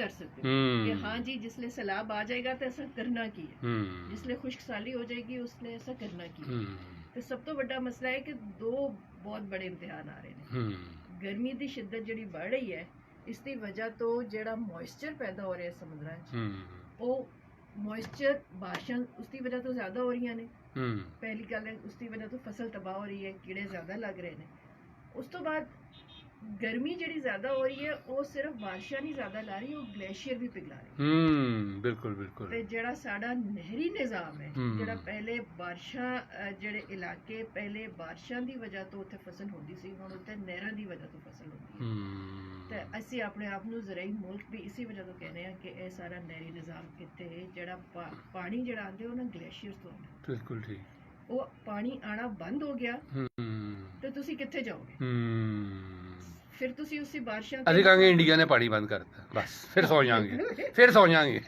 कर सकते हो कि हाँ जी जिसले सैलाब आ जाएगा तो ऐसा करना की है, जिसले खुश्क साली हो जाएगी उसने ऐसा करना की है। तो सब तो बड़ा मसला है कि दो बहुत बड़े इम्तिहान आ रहे हैं। गर्मी की शिद्दत जी बढ़ रही है, इसकी वजह तो जो मॉइस्चर पैदा हो रहा है समुद्र वो मॉइस्चर बारिशां उसकी वजह तो ज्यादा हो रही ने। पहली गल है उसकी वजह तो फसल तबाह हो रही है, कीड़े ज्यादा लग रहे हैं। उस तो बाद गर्मी जी ज्यादा हो रही है वो सिर्फ बारिशां नहीं ज्यादा ला रही, वो ग्लेशियर भी पिघला रही। बिल्कुल बिल्कुल। ते जेड़ा साडा नहरी निजाम है, जेड़ा पहले बारिशां जेड़े इलाके पहले बारिशां दी वजह तो उत्थे फसल होंदी सी, हुण उत्थे नहरां दी वजह तो फसल होंदी है। ते असीं अपने आप नूं ज़राई मुल्क भी इसी वजह तो कहने हैं कि यह सारा नहरी निजाम कित्थे जेड़ा पानी जेड़ा आंदे ओह ना ग्लेशियर तो आंदा। बिल्कुल ठीक। वो पानी आना बंद हो गया तो तुसी कित्थे जाओगे? फिर तुसी उसी बारिशां ਅਸੀਂ ਕਹਾਂਗੇ इंडिया ने पानी बंद करता, बस फिर सौ जाएंगे, फिर सौ जाएंगे।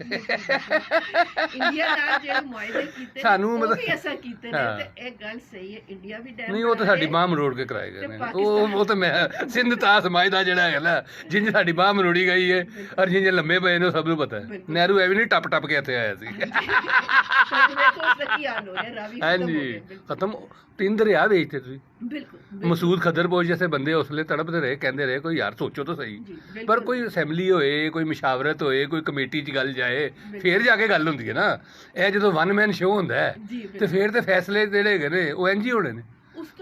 इंडिया नाल जेड़े मुआहदे कीते सानू वो मतलब भी ऐसा कीते ने ते एक गल सही है, इंडिया भी डैम नहीं वो तो साडी बाह मरोड़ के कराए गए ने। वो तो मैं सिंध तास मायदा जेड़ा है ना जिंज साडी बाह मरोड़ी गई है और जिंज लंबे पए ने सब नु पता है। नेहरू एवं नहीं टप टप के इत्थे आया सी। हाँ जी खत्म 3 दरिया बेचते तुसीं। मसूद खदरपोश जैसे बंदे उसले तड़पते रहे, कहते रहे कोई यार सोचो तो सही, पर कोई असैम्बली होए, कोई मुशावरत होए, कोई कमेटी च गल जाए फिर जाके गल हुंदी है ना। यह जो वन मैन शो हुंदा है ते फिर ते फैसले जेड़े हैगे ने वो इंज ही होने ने,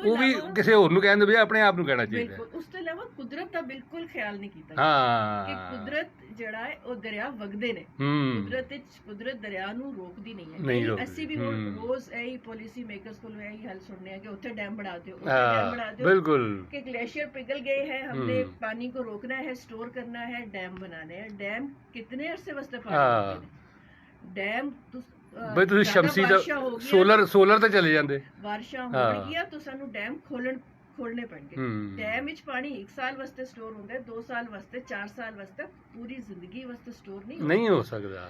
वो भी किसी होर नूं कहण दे बजाय अपने आप नूं कहना चाहिए। उस तो इलावा कुदरत दा बिल्कुल ख्याल नहीं कीता कि हाँ कुदरत जेड़ा है वो दरिया वगदे ने, कुदरत दरिया नूं रोकदी नहीं है। ਅਸੀਂ भी रोज यही पॉलिसी मेकर्स को यही हल सुनने हैं कि उत्थे डैम बना दो, डैम बना दो, बिल्कुल कि ग्लेशियर पिघल गए हैं, हमने पानी को रोकना है, स्टोर करना है, डैम बनाने हैं। डैम कितने अरसे वास्ते पानी डैम ਬਈ ਤੁਸੀਂ ਸ਼ਮਸੀ ਦਾ ਸੋਲਰ ਤੇ ਚਲੇ ਜਾਂਦੇ, ਬਾਰਿਸ਼ਾਂ ਹੋ ਗਈਆਂ ਤਾਂ ਸਾਨੂੰ ਡੈਮ खोलने पड़ेंगे। डैम विच पानी 1 साल वास्ते स्टोर होंदा है, 2 साल वास्ते, 4 साल वास्ते, पूरी जिंदगी वास्ते स्टोर नहीं हो सकता।